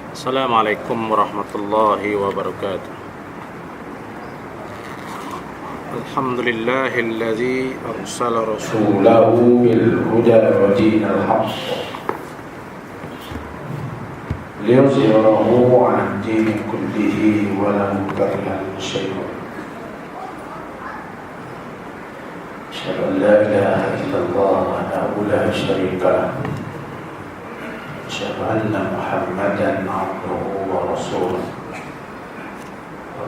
Assalamualaikum warahmatullahi wabarakatuh. Alhamdulillahilladzi arsala rasulahu bil huda wa dinil haqq liyuzhirahu 'ala ad-din kullihi walau karihal musyrikun. Asyhadu an la ilaha illallah wahdahu la syarika lah. Asyhadu anna Muhammadan 'abduhu wa rasuluh.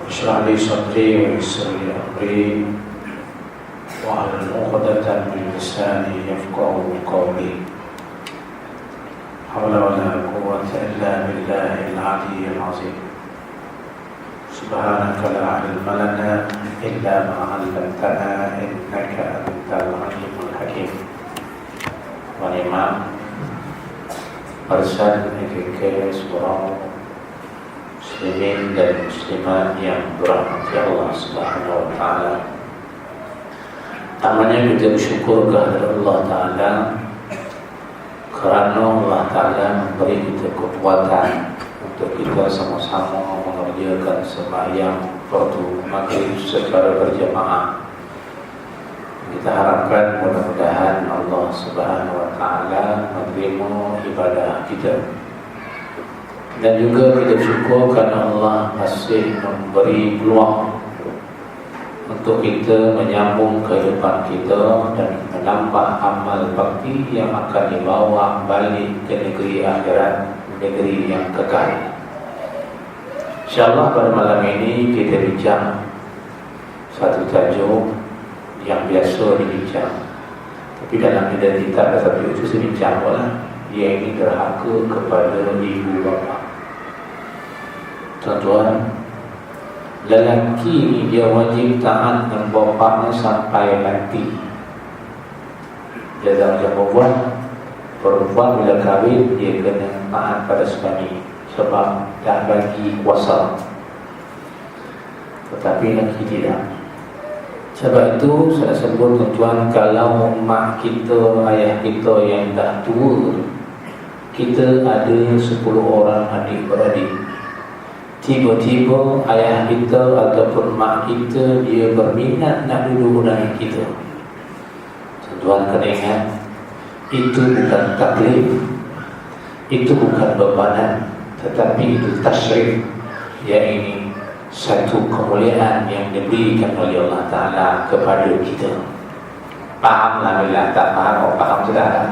Ishrah li sadri wa yassir li amri wa hlul 'uqdatam min lisani yafqahu qawli. Hawla wa la quwwata illa billahil 'aliyyil 'azim. Subhanaka la 'ilma lana illa ma 'allamtana innaka antal 'alimul hakim. Wa imam Persan ke seorang muslimin dan muslimat yang dirahmati Allah Subhanahu wa taala. Pertamanya kita bersyukur kepada Allah taala kerana Allah taala memberi kita kekuatan untuk kita sama-sama mengerjakan sembahyang fardu maghrib secara berjamaah. Kita harapkan mudah-mudahan Allah Subhanahu wa taala menerima ibadah kita. Dan juga kita bersyukur kerana Allah masih memberi peluang untuk kita menyambung kehidupan kita dan menambah amal bakti yang akan dibawa balik ke negeri akhirat, negeri yang kekal. InsyaAllah pada malam ini kita bincang satu tajuk yang biasa dibincang, tapi dalam identitas satu itu saya bincang lah, iaitu derhaka kepada ibu bapa. Tuan-tuan, lelaki ni dia wajib taat dengan bapaknya sampai mati. Dia tak perempuan bila kahwin dia kena taat pada suami sebab dah bagi kuasa, tetapi lelaki tidak. Sebab itu saya sebut tuan-tuan, kalau mak kita, ayah kita yang dah tua, kita ada 10 orang adik-beradik, tiba-tiba ayah kita ataupun mak kita dia berminat nak duduk dengan kita, tuan-tuan kena ingat, itu bukan taklif, itu bukan bebanan, tetapi itu tasyrif, iaitu satu kemuliaan yang diberikan oleh Allah Ta'ala kepada kita. Fahamlah, bila tak faham, faham sudah lah.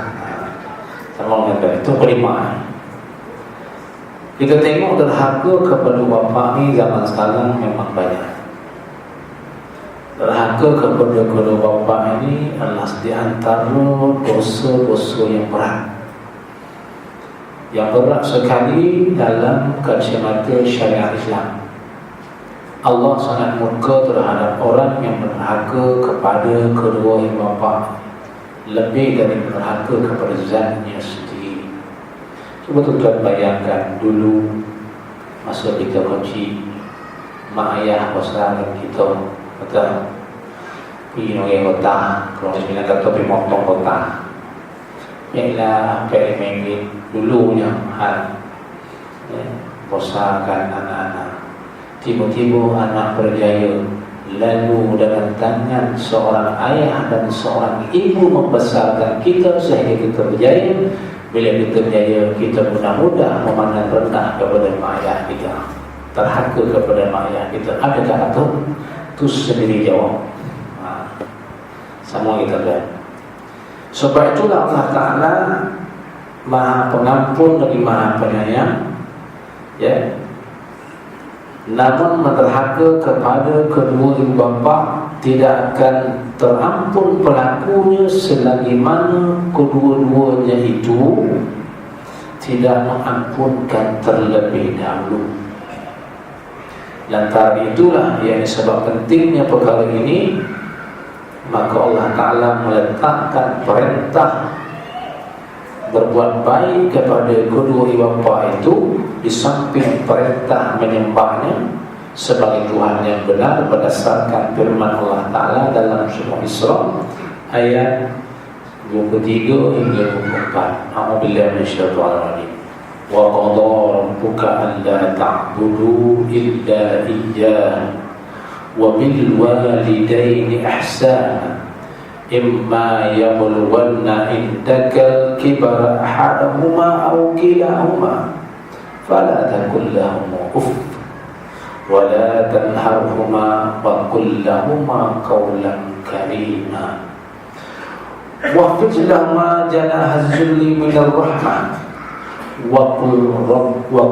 Sama dengan itu kelima. Kita tengok derhaka kepada bapa ni zaman sekarang memang banyak. Derhaka kepada kedua bapa ini adalah di antara dosa-dosa yang berat. Yang berat sekali dalam kacamata syariat Islam. Allah sangat murka terhadap orang yang berderhaka kepada kedua ibu bapa lebih dari berderhaka kepada zatnya sendiri. Cuba tuan-tuan bayangkan dulu masa kita kecil, mak ayah besarkan kita, betul, pergi nongeng kota, kalau sebenarnya kata pergi motong kota, ialah RM4 dulunya hal besarkan anak-anak. Tiba-tiba anak berjaya, lalu dengan tangan seorang ayah dan seorang ibu membesarkan kita sehingga kita berjaya. Bila kita berjaya, kita mudah-mudah memandang rendah kepada mak ayah kita, terhaka kepada mak ayah kita. Adakah itu? Itu sendiri jawab. Semua kita lihat. Sebab itulah Allah Ta'ala Maha Pengampun lagi Maha Penyayang, ya. Namun menderhaka kepada kedua ibu bapa tidak akan terampun pelakunya selagi mana kedua-duanya itu tidak mengampunkan terlebih dahulu. Lantaran itulah yang sebab pentingnya perkara ini, maka Allah Ta'ala meletakkan perintah berbuat baik kepada kedua ibu bapa itu di samping perintah menyembahnya sebagai Tuhan yang benar berdasarkan firman Allah Ta'ala dalam surah Isra ayat 23 hingga 24. A'udzubillahi minasyaitonir rajim. wa qadha rabbuka alla ta'budu illa iyyahu wa bil walidayni ihsana imma yablughanna indaka kibara ahaduhuma aw kilahuma fala taqul lahumā uff wa la tanharhumā wa qul lahumā qawlan karīmā waqfid lahumā janāha az-zulli minar rahmah wa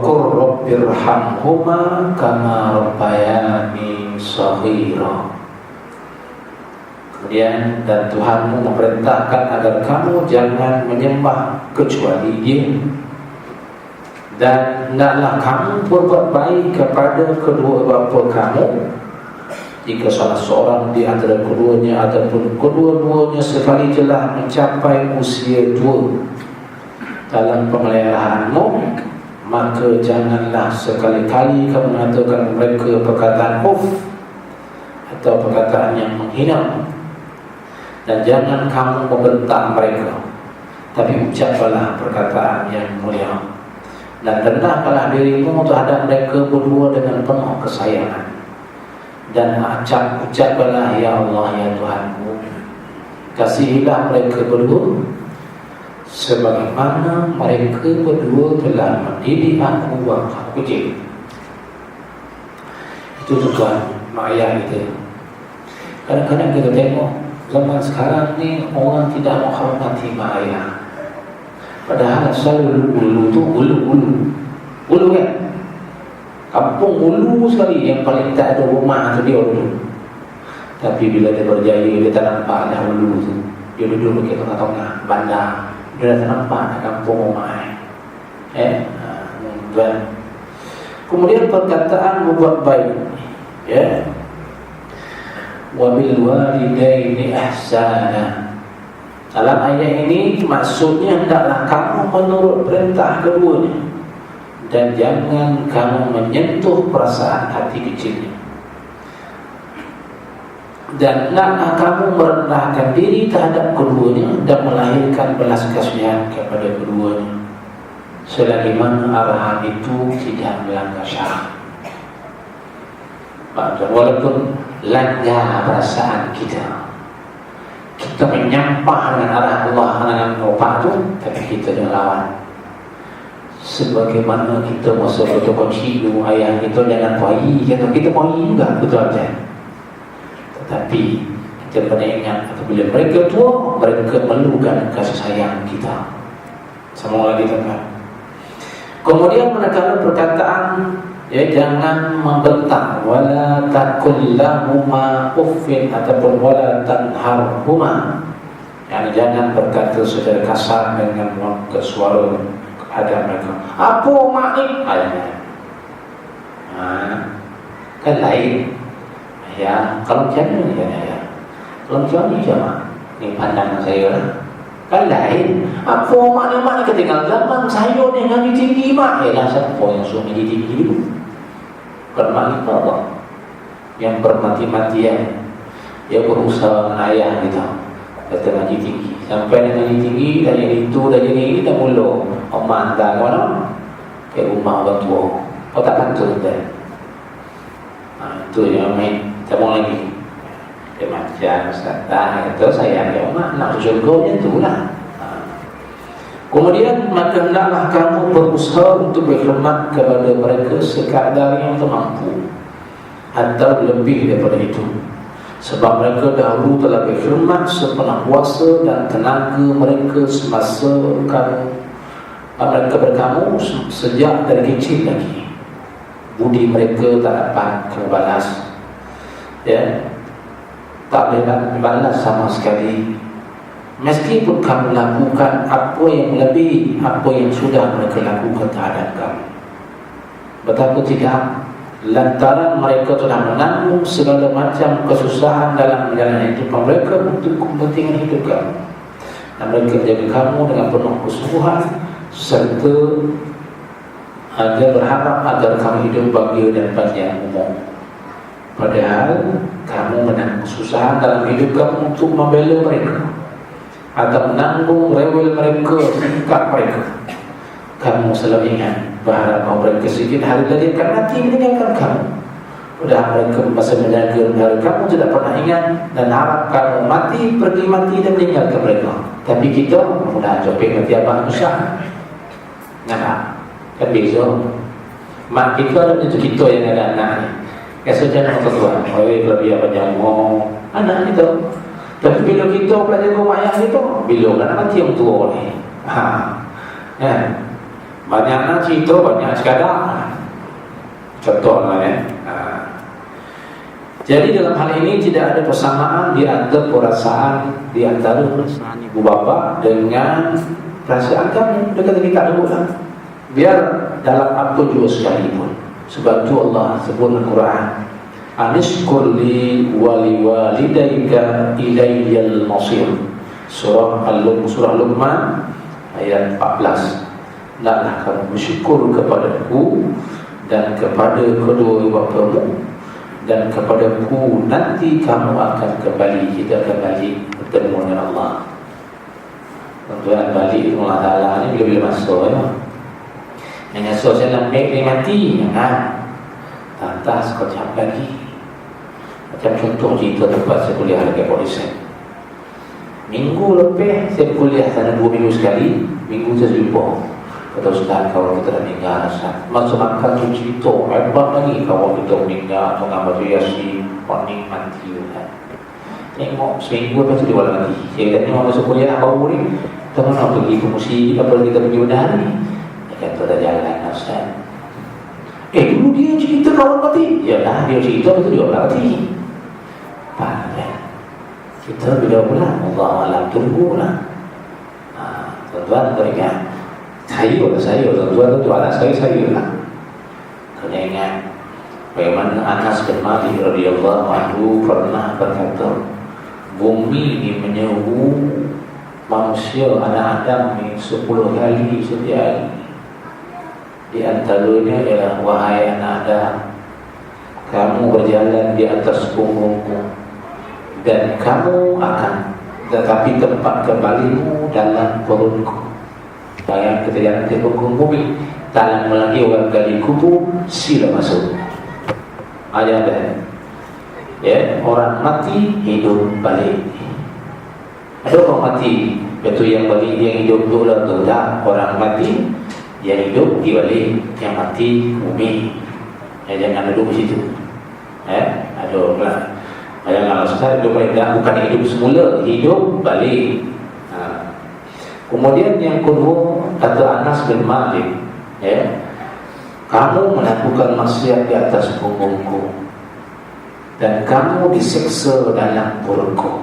qur rabbirhamhumā kamā rabbayānī shaghīrā. Kemudian, dan Tuhanmu memerintahkan agar kamu jangan menyembah kecuali Dia, dan hendaklah kamu berbuat baik kepada kedua bapa kamu jika salah seorang di antara keduanya ataupun kedua-duanya sekali telah mencapai usia tua dalam pemeliharaanmu, maka janganlah sekali-kali kamu mengatakan mereka perkataan uff atau perkataan yang menghina, dan jangan kamu membentak mereka, tapi ucapkanlah perkataan yang mulia, dan rendahkanlah dirimu terhadap mereka berdua dengan penuh kesayangan, dan ucapkanlah ya Allah ya Tuhanku, kasihilah mereka berdua sebagaimana mereka berdua telah mendidik aku waktu aku kecil. Itu tujuan mak ayah kita. Kadang-kadang kita tengok zaman sekarang ni orang tidak menghormati mak ayah, padahal selalu ulu kan, kampung ulu sekali, yang paling tak ada rumah tu dia ulu. Tapi bila dia berjaya, dia tak nampak dah ulu tu, dia duduk di tengah-tengah bandar, dia dah tak nampak dah kampung rumah tuan. Kemudian perkataan berbuat baik, ya, wa bil walidayni ihsana. Dalam ayat ini maksudnya hendaklah kamu menurut perintah keduanya, dan jangan kamu menyentuh perasaan hati kecilnya, dan hendaklah kamu merendahkan diri terhadap keduanya dan melahirkan belas kasihan kepada keduanya, selagi mana arahan itu tidak melanggar syarak. Walaupun langgar perasaan kita menyampah dengan arah Allah dengan opak itu, tapi kita jangan lawan. Sebagaimana kita masa bertukar cidu ayah kita jangan puai, kita puai juga, betul tak? Tetapi kita pernah ingat, apabila mereka tua, mereka memerlukan kasih sayang kita. Sama lagi teman. Kemudian manakala perkataan, ya, jangan membentak, wala taqul lahumā uffin ataupun wala tanharhumā, yang jangan berkata secara kasar dengan mengangkat suara kepada mereka. Apa mak ni? Kan lain. Ya, kalau macam ni kan ya. Kalau macam ni jemaah, ni pandangan saya lah. Kan lain. Apa mak ni ketinggalan zaman saya ni ngaji tinggi mak. Lah siapa yang suruh ngaji tinggi dulu? Bermakna apa? Yang bermati-matian, dia berusaha dengan ayah kita, kata ngaji tinggi, sampai dengan ngaji tinggi, dah jadi itu, dah jadi ini, dah mula omah hantar ke mana? Ke rumah orang tua. Kau tak pantun kan? Itu yang main, sambung lagi. Dia macam Ustaz, kata saya ada omah, nak syurga macam tu lah. Kemudian maka hendaklah kamu berusaha untuk berkhidmat kepada mereka sekadar yang termampu atau lebih daripada itu, sebab mereka dahulu telah berkhidmat sepenuh kuasa dan tenaga mereka semasa mereka berkamu sejak dari kecil lagi. Budi mereka tak dapat kamu balas, ya, tak boleh balas sama sekali. Meskipun kamu lakukan apa yang lebih apa yang sudah mereka lakukan terhadap kamu. Betapa tidak, lantaran mereka telah menanggung segala macam kesusahan dalam menjalani hidup mereka untuk kepentingan hidup kamu, dan mereka menjaga kamu dengan penuh kesungguhan serta agar berharap agar kamu hidup bahagia dan panjang umur. Padahal kamu menanggung kesusahan dalam hidup kamu untuk membela mereka atau menanggung rewel mereka, sikap mereka. kamu selalu ingat berharap mereka sedikit hari lagi akan mati meninggalkan kamu. Padahal mereka masih menjaga negara kamu, tidak pernah ingat dan harap kamu mati, pergi mati dan meninggalkan mereka. Tapi kita mudah copek mati abang susah. Nah, kan beza. Mak kita ada macam kita yang ada anak ni. Biasanya nak tuan, oleh lebih banyak mau anak kita. Tapi bila kita belajar rumah ayah kita, bila nak mati yang tua ni. Ya. Banyak nak cerita, banyak sekadar. Contohlah ya. Jadi dalam hal ini tidak ada persamaan di antara perasaan ibu bapa dengan perasaan kamu. Dia kata kita dulu lah. Biar dalam apa juga sekalipun. Sebab itu Allah sebut dalam Quran, Anishkur li wali walidayka ilayyal masir. Surah Luqman ayat 14. Hendaklah kamu bersyukur kepadaku dan kepada kedua bapamu, dan kepadaku nanti kamu akan kembali. Kita akan balik bertemu dengan Allah. Tuan balik dengan Allah Ta'ala ni bila-bila masuk ya. Yang saya nak baik mati tantas kejap lagi. Macam contoh cerita tempat saya kuliah dekat Polisen. Minggu lepas saya kuliah sana 2 minggu sekali. Minggu saya jumpa, kata Ustaz, kalau kita dah meninggal Ustaz, masuk akal tu cerita hebat lagi. Kalau kita meninggal atau ngamal Yasin, pening mati kan. Tengok seminggu lepas tu dia wala mati. Saya tengok masuk kuliah baru ni, kita nak pergi ke musik, apa kita pergi benda hari ni. Dia kata dah jalan Ustaz. Dulu dia cerita kawan mati. Yalah, dia cerita betul dia wala mati. Faham kan? Kita bila pula Allah Alam tunggulah. Tuan-tuan teringat, saya tuan-tuan tu anak saya lah. Kena ingat bagaimana Anas bin Malik radhiyallahu anhu pernah berkata, bumi ini menyeru manusia anak Adam ni 10 kali setiap hari. Di antaranya ialah, wahai anak Adam, kamu berjalan di atas punggungku dan kamu akan, tetapi tempat kembalimu dalam perutku. Bayang kita jalan ke punggung bumi, dalam lagi orang gali kubur, sila masuk. Ayat dah. Ya, orang mati hidup balik. Ada orang mati, betul yang balik dia hidup dulu tu dah. Orang mati dia hidup di balik, yang mati bumi. Ya, jangan duduk di situ. Ada orang. Janganlah Ustaz hidup balik dah, bukan hidup semula, hidup balik. Kemudian yang kedua, kata Anas bin Malik, ya, kamu melakukan maksiat di atas punggungku dan kamu disiksa dalam perutku.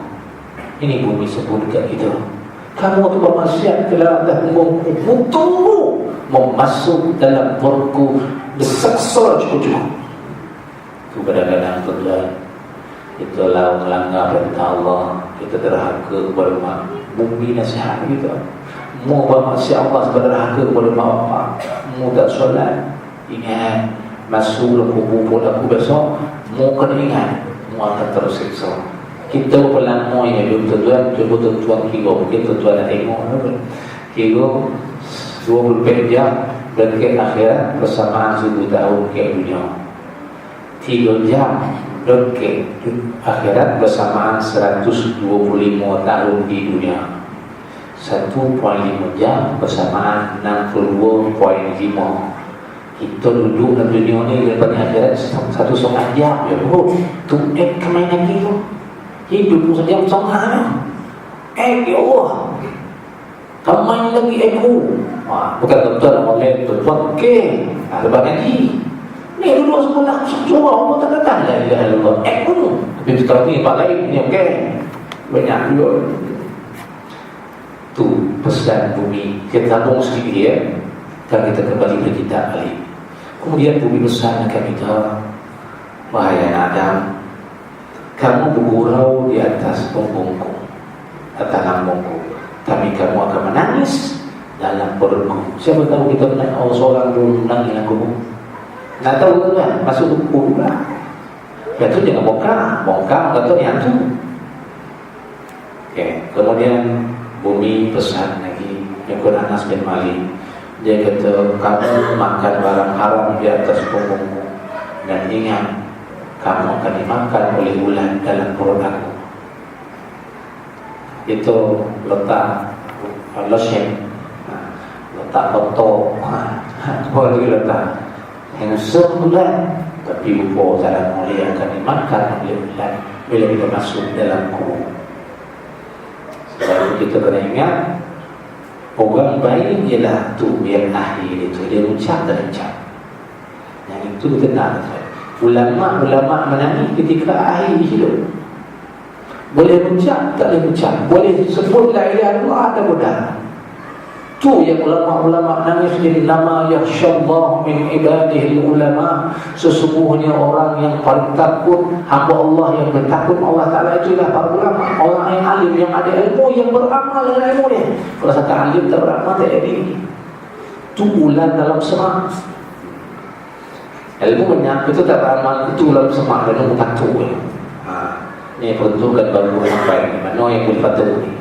Ini bumi sebut dekat kita. Kamu tu bermaksiat ke dalam atas punggungku, tunggu memasuk dalam perutku, disiksa cukup-cukup. Itu kadang-kadang tuan, kita lah melanggar perintah Allah, kita derhaka kepada bumi nasihat kita. Mu bermaksiat Allah sebab derhaka kepada mak bapak, mu tak solat, ingat masuk kubur pun aku besok, mu kena ingat mu akan tersiksa. Kita pelanggar yang hidup tuan, cuba tuan kira, mungkin tuan nak tengok kira 24 jam dan ke akhirat bersamaan 1000 tahun ke dunia. 3 jam dan ke akhirat bersamaan 125 tahun di dunia. 1.5 jam bersamaan 62.5. Kita duduk dalam dunia ni daripada akhirat 1,5 jam je. Tu kemain lagi tu. Hidup pun sejam setengah. Ya Allah, kemain lagi aku. Bukan tuan-tuan oleh tuan-tuan ke lepas ngaji ni duduk sekolah surah Allah tak kata la ilaha illallah aku. Tapi kita ni tempat lain ni okey, banyak juga. Tu pesan bumi. Kita sambung sedikit ya, dan kita kembali ke kitab balik. Kemudian bumi pesan kepada kita, wahai anak Adam, kamu bergurau di atas punggungku, atas lambungku, tapi kamu akan menangis dalam perutku. Siapa tahu kita menangis, seorang dulu menangis dalam kubur. Tak tahu kan, masuk kubur pula. Lepas tu jangan bongkar kata ni hantu. Okay. Kemudian bumi pesan lagi, yang Anas bin Malik, Dia kata, kamu makan barang haram di atas punggungmu, dan ingat, kamu akan dimakan oleh ulat dalam perut aku. Itu letak lotion, letak botol, boleh letak yang sebulan, tapi rupa dalam mulia akan dimakan oleh ulat bila kita masuk dalam kubur. Sebab kita kena ingat, orang baik ialah tu yang ahli itu, dia ucap dan ucap. Yang itu tenang. Ulama-ulama mana ni ketika ahli hidup, boleh ucap, tak boleh ucap, boleh sebut la ilaha illallah, tak boleh. Tu yang ulama-ulama nangis di nama yakhsyallahu min ibadihi ulama. Sesungguhnya orang yang paling takut, hamba Allah yang bertakut Allah Ta'ala itulah para ulama. Orang yang alim, yang ada ilmu, yang beramal dengan ilmu dia. Kalau kata alim tak beramal, tak ada ini. Tu ulat dalam semak. Ilmu banyak, itu tak beramal, itu dalam semak dan ilmu takut. Ini peruntukan baru sampai mana yang boleh patuh ni.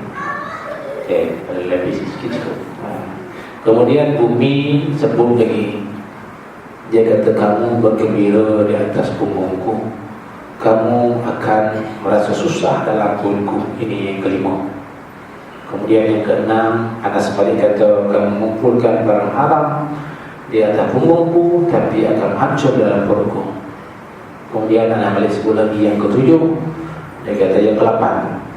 Okay, lebih sikit. Kemudian bumi sebut lagi. Dia kata, kamu bergembira di atas punggungku, kamu akan merasa susah dalam punggungku. Ini yang kelima. Kemudian yang keenam, Anas balik kata, kamu mengumpulkan barang haram di atas punggungku, tapi akan hancur dalam perutku. Kemudian Anas balik sebut lagi yang ketujuh. Dia kata yang ke-8,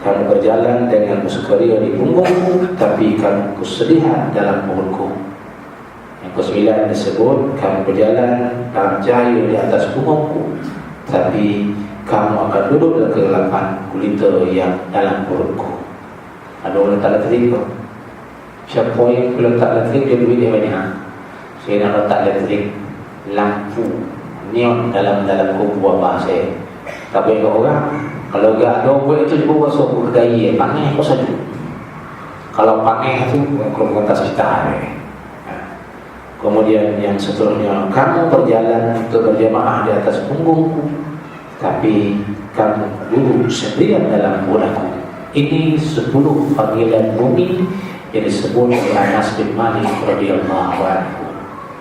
kamu berjalan dengan bersukaria di punggungku, tapi kamu kesedihan dalam perutku. Yang ke-9 disebut, kamu berjalan dalam cahaya di atas punggungku, tapi kamu akan duduk dalam kegelapan gulita yang dalam perutku. Ada orang tak letrik ke? Siapa yang letak letrik, dia duit dia banyak. Saya nak letak letrik lampu neon dalam kubur abah saya. Tak boleh ke orang. Kalau gak ada buat itu juga rasa bergaya, panggil apa saja. Kalau panggil itu, kalau atas kita. Kemudian yang seterusnya, kamu berjalan untuk berjamaah di atas punggungku, tapi kamu duduk sendirian dalam murahku. Ini 10 panggilan bumi yang disebut oleh Anas bin Malik radhiyallahu anhu.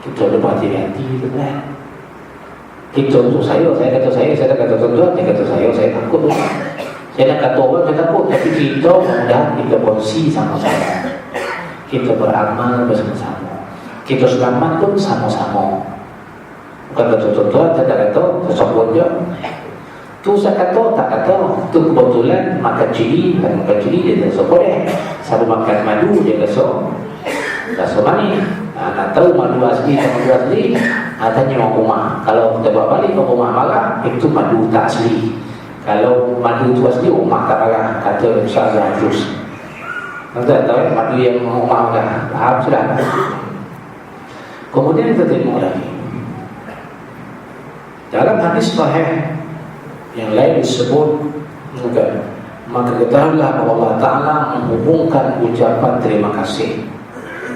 Kita boleh berhati-hati, kan? Kita untuk saya kata saya tak kata tuan-tuan, dia kata saya takut. Saya nak kata orang, saya takut. Tapi kita mudah, kita kongsi sama-sama, kita beramal bersama-sama, kita selamat pun sama-sama. Bukan kata tuan-tuan, saya tak kata, saya sokong je. Tu saya kata, tak kata. Tu kebetulan makan cili, dia tak sokong deh. Saya makan madu, dia rasa manis. Nak tahu madu asli dan madu asli, tanya orang rumah. Kalau kita bawa balik, orang rumah marah, itu madu tak asli. Kalau madu itu asli, rumah tak marah. Kata insyaAllah terus. Kita tahu madu yang rumah marah. Faham sudah? Kemudian kita tengok lagi dalam hadis sahih yang lain disebut, maka ketahuilah bahawa Allah Ta'ala menghubungkan ucapan terima kasih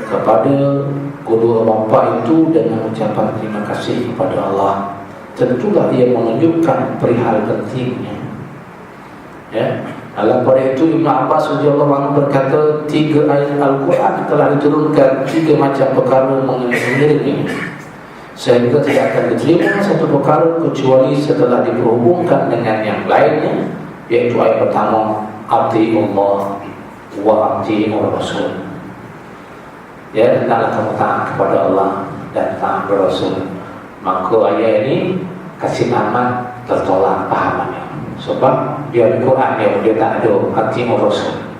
kepada kedua bapa itu dengan ucapan terima kasih kepada Allah. Tentulah ia menunjukkan perihal pentingnya. Ya, dalam pada itu Ibn Abbas radhiyallahu anhu berkata, 3 ayat Al-Quran telah diturunkan 3 macam perkara mengenai sehingga tidak akan diterima satu perkara kecuali setelah diperhubungkan dengan yang lainnya, iaitu ayat pertama, ati'ullah wa ati'ur rasul. Ya, hendaklah kamu taat kepada Allah dan taat kepada Rasul. Maka ayat ini kasih nama tertolak pahamannya. Sebab dia di Quran dia tak ada hati Rasul.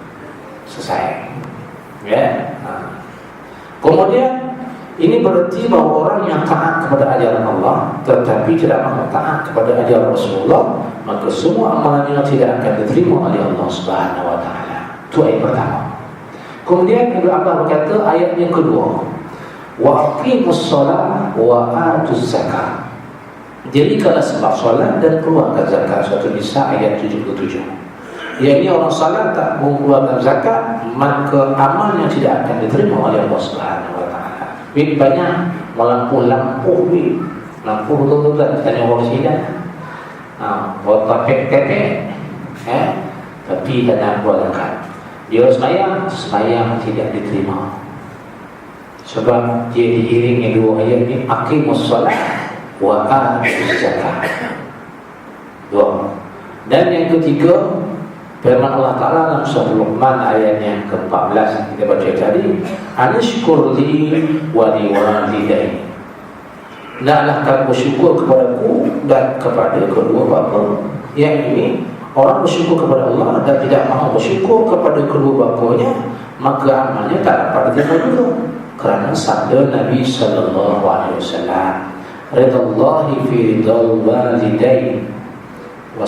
Selesai. Ya. Kemudian ini berarti bahawa orang yang taat kepada ajaran Allah tetapi tidak mahu taat kepada ajaran Rasulullah, maka semua amalannya tidak akan diterima oleh Allah Subhanahu wa taala. Itu ayat pertama. Kemudian Ibnu Abbas berkata ayat yang kedua, wa aqimus shalah wa atuz zakah. Dirikanlah sembah solat dan keluarkan zakat. Surat Nisa ayat 77. Yang ini orang salat tak mengeluarkan zakat, maka amalnya tidak akan diterima oleh Allah Subhanahu wa taala. Banyak melampu-lampu ni. Lampu betul-betul tanya orang sini dah. Buat tepek-tepek. Tapi tak nak buat zakat. Dia sembahyang tidak diterima. Sebab dia diiringi dua ayat ni, aqimus solat wa atuz zakat. Dua. Dan yang ketiga, firman Allah Ta'ala dalam surah Luqman ayat yang ke-14 kita baca tadi, anishkur li wa liwalidayya. Hendaklah kamu bersyukur kepadaku dan kepada kedua bapa. Yang ini, orang bersyukur kepada Allah dan tidak mahu bersyukur kepada kedua bapanya, maka amalnya tak dapat diterima juga. Kerana sabda Nabi sallallahu alaihi wasallam, ridallahi fi ridal walidain wa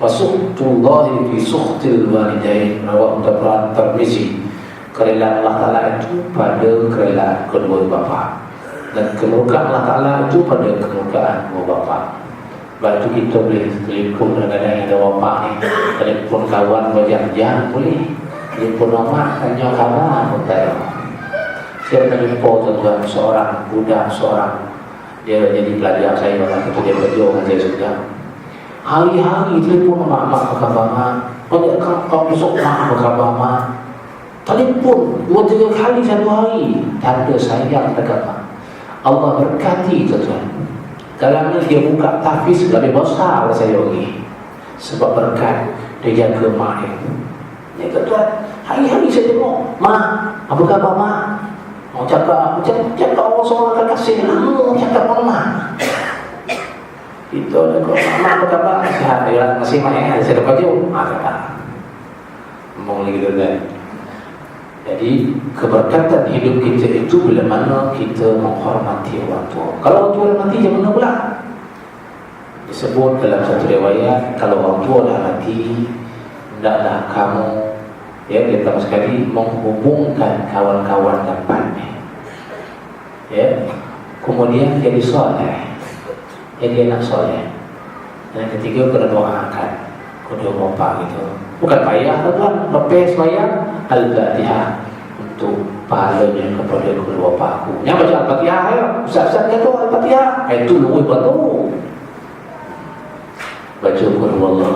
sukhtullahi fi sukhtil walidain, rawahu Tirmizi. Kerelaan Allah Ta'ala itu pada kerelaan kedua bapa, dan kemurkaan Allah Ta'ala itu pada kemurkaan kedua bapa. Sebab itu kita boleh telefon kadang-kadang ada bapa ni, telefon kawan berjam-jam boleh, telefon mak tanya khabar pun tak. Saya pernah jumpa tuan-tuan seorang budak, seorang dia jadi pelajar saya waktu dia kerja dengan saya juga. Hari-hari telefon mak apa khabar mak, kau besok mak apa khabar mak. Telefon 2-3 kali satu hari, tanda sayang dekat mak. Allah berkati tuan-tuan. Dalamnya dia buka tahfiz lebih besar dari saya lagi, sebab berkat dia jaga mak dia. Ya tuan-tuan, hari-hari saya tengok mak apa khabar mak. Mau cakap orang seorang kasih lama cakap mak. Itu dah kau mak apa khabar? Sihat ya, masih mak saya dapat jauh. Kata. Ngomong lagi tuan-tuan. Jadi keberkatan hidup kita itu bila mana kita menghormati orang tua. Kalau orang tua dah mati macam mana pula? Disebut dalam satu riwayat, kalau orang tua dah mati, hendaklah kamu, ya, dia pertama sekali menghubungkan kawan-kawan dapatnya, ya, kemudian jadi soleh, jadi anak soleh. Dan ketiga, kena doakan kedua bapa gitu. Bukan payah tuan, lepas bayar Al-Fatihah untuk pahalanya kepada kedua bapa aku. Yang baca Al-Fatihah ya, Ustaz-Ustaz kata Al-Fatihah, itu luar bantu. Baca Qul Allah.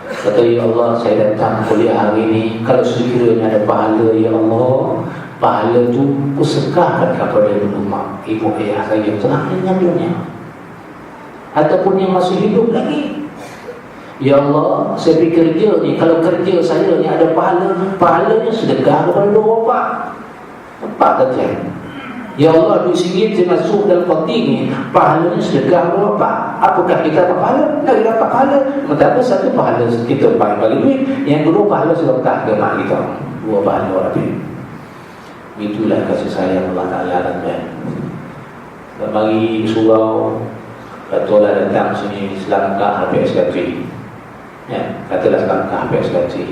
Kata, ya Allah, saya datang kuliah hari ini, kalau sekiranya ada pahala, ya Allah, pahala itu kusedekahkan kepada ibu ayah saya yang telah meninggal dunia, ataupun yang masih hidup lagi. Ya Allah, saya pergi kerja ni, kalau kerja saya ni ada pahalanya sedekah kepada dua bapa. Nampak tak tuan? Ya Allah, RM2 saya masuk dalam konti ni, pahalanya sedekah kepada bapa. Apakah kita dapat pahala? Tak dapat pahala. Pertama, satu pahala kita bagi duit, yang kedua pahala sedekah ke mak kita. Dua pahala lebih. Itulah kasih sayang Allah Ta'ala tuan. Dan bagi surau, katalah datang sini selangkah HPSKT. Ya, katalah selangkah HPSKT.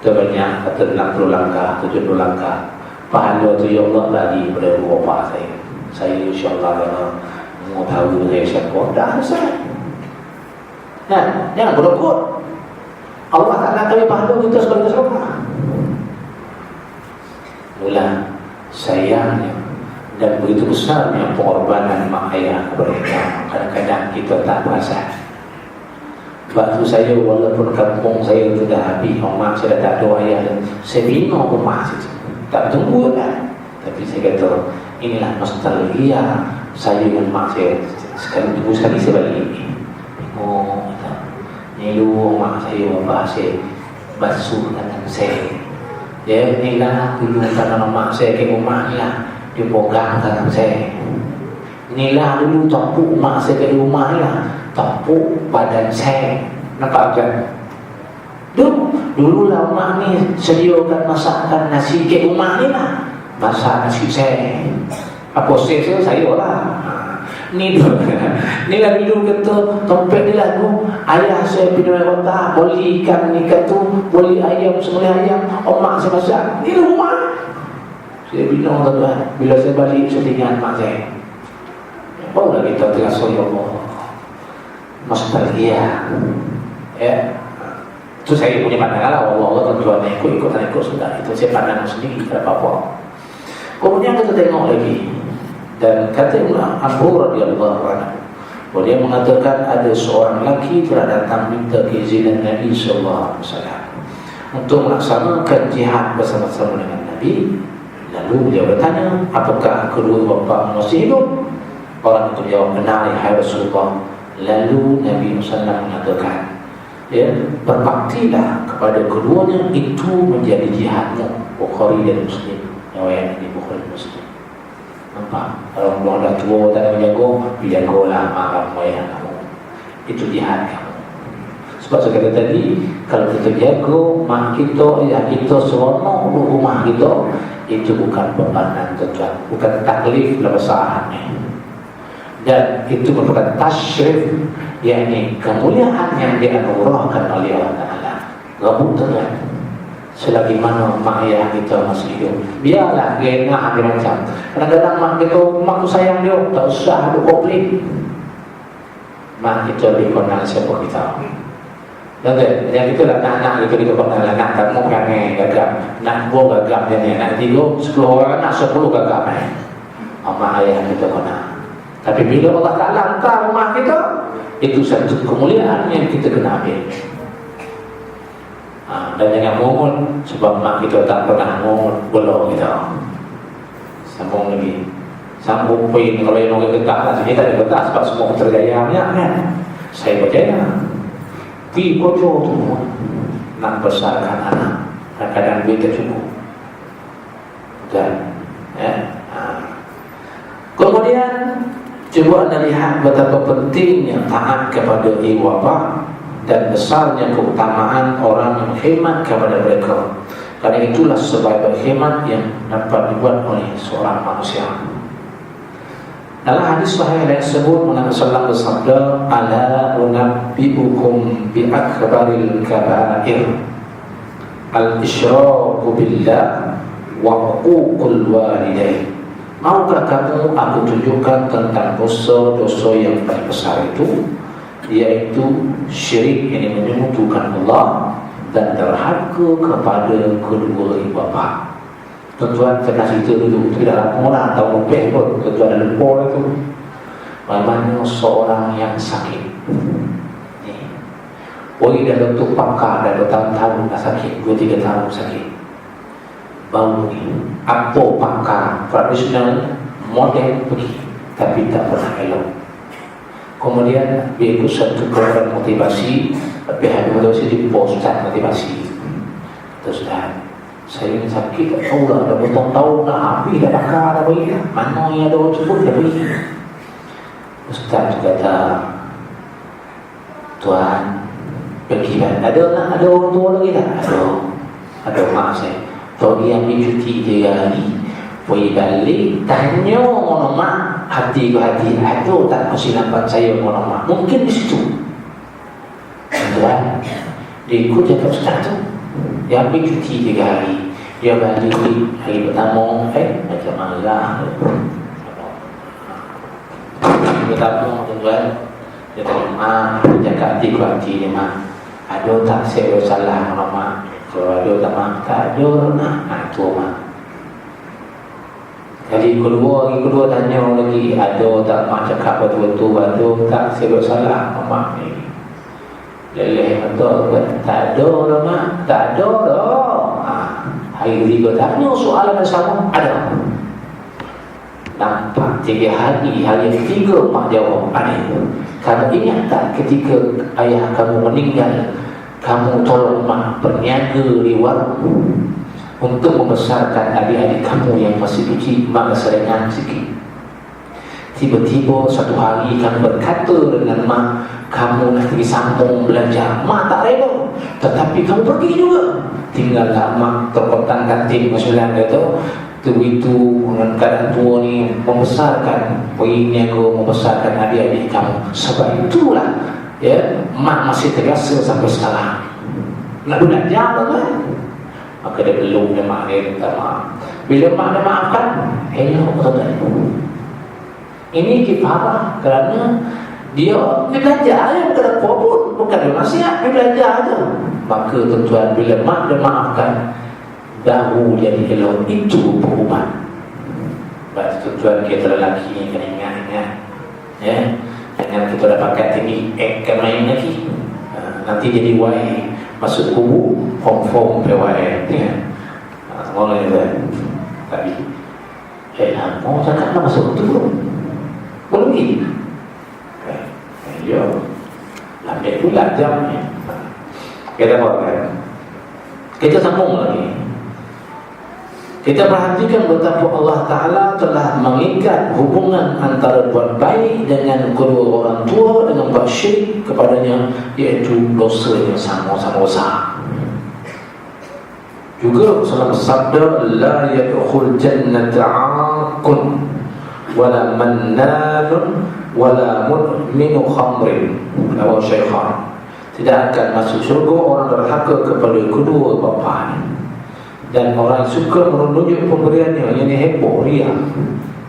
Kita banyak kata 60 langkah, 70 langkah. Pahala tu ya Allah bagi pada dua bapa saya. Saya insya-Allah mau tahu saya siapa. Dah selesai. Nah, jangan berikut. Allah tak nak kami pahala kita sebagai seorang. Mula sayangnya dan begitu besarnya pengorbanan mak ayah kepada kita. Kadang-kadang kita tak perasan. Waktu saya walaupun kampung saya sudah habis, mak saya dah tak ada ayah, saya bingung rumah saya. Tak tunggu kan. Tapi saya kata, inilah nostalgia saya dengan mak saya. Sekali saya balik. Oh, nilu mak saya, bapak saya basuh tangan saya. Ya, inilah dulu tangan mak saya ke rumah ni lah, dia pegang tangan saya. Inilah dulu tepuk mak saya ke rumah ni lah, tepuk badan saya. Nampak kan? Dulu lah mak ni sediakan masakan nasi ke rumah ni lah, masak nasi saya. Apa saya lah. Ni tu. Ni lah dulu kata tempat dia lah tu, ayah saya pergi dari kota, beli ikan ni kata, beli ayam, sembelih ayam, mak saya masak. Ni lah rumah. Saya bingung tuan-tuan. Bila saya balik saya tinggal mak saya. Barulah kita terasa ya Allah, nostalgia. Ya. Itu saya punya pandangan lah. Allah tuan-tuan ikut sudah. Itu saya pandang sendiri, tak apa-apa. Kemudian kita tengok lagi, dan kata Imam Abu radhiyallahu anhu, dia mengatakan ada seorang lelaki telah datang minta keizinan Nabi sallallahu alaihi wasallam untuk melaksanakan jihad bersama-sama dengan Nabi. Lalu beliau bertanya, apakah kedua bapa masih hidup? Orang itu jawab, benar ya Rasulullah. Lalu Nabi SAW mengatakan, ya, berbaktilah kepada keduanya, itu menjadi jihadmu. Bukhari dan Muslim. Riwayat ini Bukhari dan Muslim. Nampak? Kalau orang dah tua tak ada menjaga, jagalah mak ayah kamu. Itu jihad kamu. Sebab saya kata tadi, kalau kita jaga mak kita, ayah kita seronok rumah kita, itu bukan bebanan tuan, bukan taklif dalam bahasa dan itu merupakan tasyrif, yakni kemuliaan yang dianugerahkan oleh Allah Ta'ala. Gabung tuan, selagi mana mak ayah kita masih hidup, biarlah dia ngah dia macam. Kadang-kadang mak kita, mak tu sayang dia, tak usah ada konflik. Mak kita dikenal siapa kita. Dan yang itu lah anak itu dikenal anak kamu kangen gagap, nak dua gagap dia, nak 3, 10 orang, nak 10 gagap ni. Mak ayah kita kenal. Tapi bila Allah Ta'ala hantar rumah kita, itu satu kemuliaan yang kita kena ambil. Dan jangan mohon, sebab mak kita tak pernah mohon bola kita. Sambung lagi, sambung poin. Kalau yang orang getah lah, sini tak ada getah sebab semua terjaya kan. Saya berjaya pi kojo tu nak besarkan anak, kadang-kadang duit tak cukup. Dan kemudian coba anda lihat betapa pentingnya taat kepada ibu bapa dan besarnya keutamaan orang yang khidmat kepada mereka. Karena itulah sebaik-baik khidmat yang dapat dibuat oleh seorang manusia. Dalam hadis sahih yang disebut, Nabi sallallahu alaihi wasallam bersabda, "Ala unabbiukum bi akbaril kaba'ir al-isyraku billah wa uququl walidain." Maukah kamu aku tunjukkan tentang dosa-dosa yang paling besar itu, yaitu syirik, yang menyekutukan Allah dan derhaka kepada kedua ibu bapa. Tuan-tuan, saya kasih cerita dulu, tidak lama lah, tahu lebih pun tuan-tuan ada lupa itu. Bagaimana seorang yang sakit, pergi dah untuk pakar, dah bertahun-tahun dah sakit, 2-3 tahun sakit, baru ni apa pakar tradisional modern pergi, tapi tak pernah elok. Kemudian dia ikut satu program motivasi, pihak motivasi di pos Ustaz motivasi. Terus saya ini sakit, tak tahu lah, dah bertahun-tahun dah habis, dah pakar, dah bagi dah, mana yang ada orang sebut, dah bagi. Ustaz kata, tuan pergi kan, ada orang tua lagi tak? Ada mak saya. Kalau dia ambil cuti 3 hari, pergi balik, tanya orang mak, hati ke hati, ada tak kesilapan saya orang mak? Mungkin di situ. Tuan, dia ikut cakap Ustaz tu. Dia ambil cuti 3 hari, dia balik hari pertama, macam marah. Hari pertama, tuan, dia tanya, mak, dia cakap hati ke hati dia, mak, ada tak saya salah orang mak? Kalau ada tak mak, tak ada nak itu mak. Kali kedua tanya lagi, ada tak mak cakap betul-betul, ada tak saya salah mak ni? Leleh betul kan? Tak ada dah mak, tak ada dah. Hari ketiga tanya soalan yang sama, ada. Nampak 3 hari, hari ketiga mak jawab, ada. Kamu ingat tak ketika ayah kamu meninggal, kamu tolong mak berniaga di warung untuk membesarkan adik-adik kamu yang masih kecil, mak keserengan sikit. Tiba-tiba satu hari kamu berkata dengan mak, kamu nak pergi sambung belajar. Mak tak reda, tetapi kamu pergi juga. Tinggallah mak terkotak kantin masyarakat itu. Begitu dengan keadaan tua ni membesarkan, pergi niaga membesarkan adik-adik kamu. Sebab itulah ya, mak masih terasa sampai sekarang. Nak belajar kan? Maka dia belum, dia mak dia minta maaf. Bila mak dia maafkan, elok betul. Ini kifarah kerana dia belajar aja, bukan apa pun, bukan dia nasihat, dia belajar aja. Maka tuan-tuan, bila mak dia maafkan, baru jadi elok, itu perubahan. Baik tuan-tuan, kita lelaki kena ingat-ingat ya, jangan kita dapatkan tinggi akan main lagi, nanti jadi masuk kubu form PYM ya. Semua ni Tapi mau cakap nak masuk tu belum? Belum ni? Ya, lambat pula jamnya. Kita buat kan? Kita sambung lagi. Kita perhatikan betapa Allah Ta'ala telah mengikat hubungan antara buat baik dengan kedua orang tua dengan buat syirik kepadanya, iaitu dosa yang sama-sama besar. Juga Rasulullah bersabda, la yadkhul jannata 'aqun wala mannanun wala mudminu khamrin. Rawi Syaikhan. Tidak akan masuk syurga orang derhaka kepada kedua bapanya dan orang yang suka menunjuk pemberiannya, yang heboh, ria,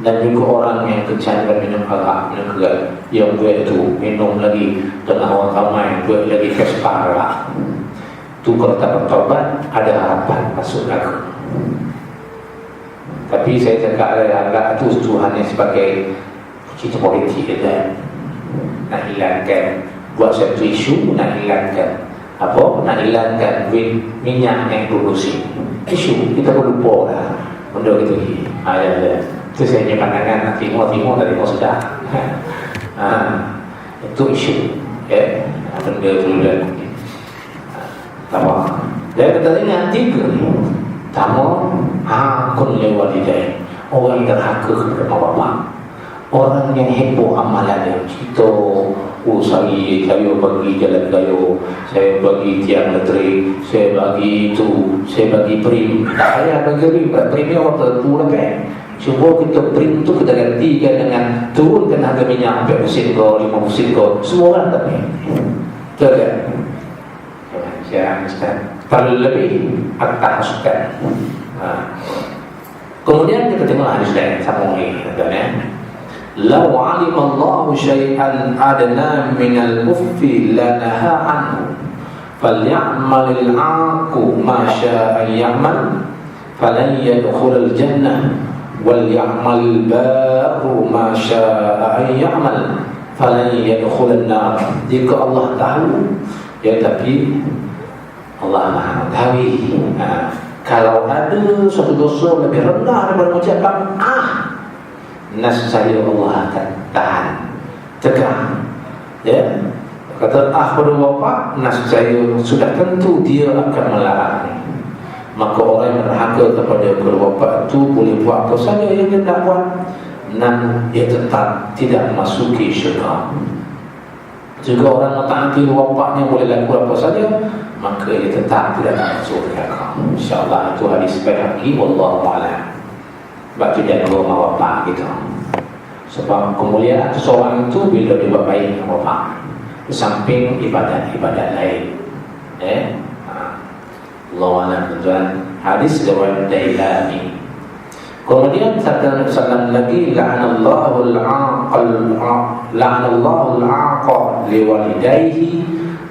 dan juga orang yang kecanduan minum arak, minum kerat, yang buat itu minum lagi dengan orang ramai, buat lagi Vespa arak. Itu kalau tak bertobat ada harapan masuk neraka. Tapi saya cakap agak itu Tuhan yang sebagai cerita politik kan, nak hilangkan buat satu isu, nak hilangkan apa? Nak hilangkan minyak yang produksi. Isu kita pun lupa lah benda gitu ni. Ada. Itu saya punya pandangan. Timur tadi mau sudah. Itu isu. Ya, benda tu dah. Apa? Dia kata ingat tiga ni. Pertama, hakun liwalidain. Orang yang derhaka kepada mak bapak. Orang yang heboh amalannya. Cerita, saya bagi jalan gayo, saya bagi tiang elektrik, saya bagi itu, saya bagi prim. Tak payah bagi prim ni orang tertentu lah kan. Cuba kita prim tu kita gantikan dengan turunkan harga minyak 4 sen ke 5 sen ke, semua orang tak payah. Betul kan? Saya Ustaz terlalu lebih akan masukkan. Kemudian kita tengok hadis lain sambung lagi katanya, law 'alima Allahu syai'an adna min al-uffi lanaha anhu falyamalil 'aqu ma syaa'a ya'mal falan yadkhulul jannah wal ya'malil barru ma syaa'a ya'mal falan yadkhulun nar. Jika Allah tahu, ya, tapi Allah Maha mengetahui. Kalau ada suatu dosa lebih rendah daripada mengucapkan nascaya Allah akan tahan, tegar. Ya, kata pada bapa, nascaya sudah tentu dia akan melarang. Maka orang yang berhaka kepada kedua bapa itu boleh buat apa saja yang dia nak buat, dan dia tetap tidak memasuki syurga. Juga orang mentaati bapaknya boleh lakukan apa saja, maka dia tetap tidak akan masuk neraka. InsyaAllah itu hadis Baihaqi, wallahu a'lam. Sebab tu dia nama bapak gitu. Sebab kemuliaan seseorang itu bila dia buat baik dengan bapak, di samping ibadat-ibadat lain. Allahu a'lam. Hadis riwayat Dailami. Kemudian sabda Nabi sallallahu lagi, la'anallahu al-'aqa liwalidayhi.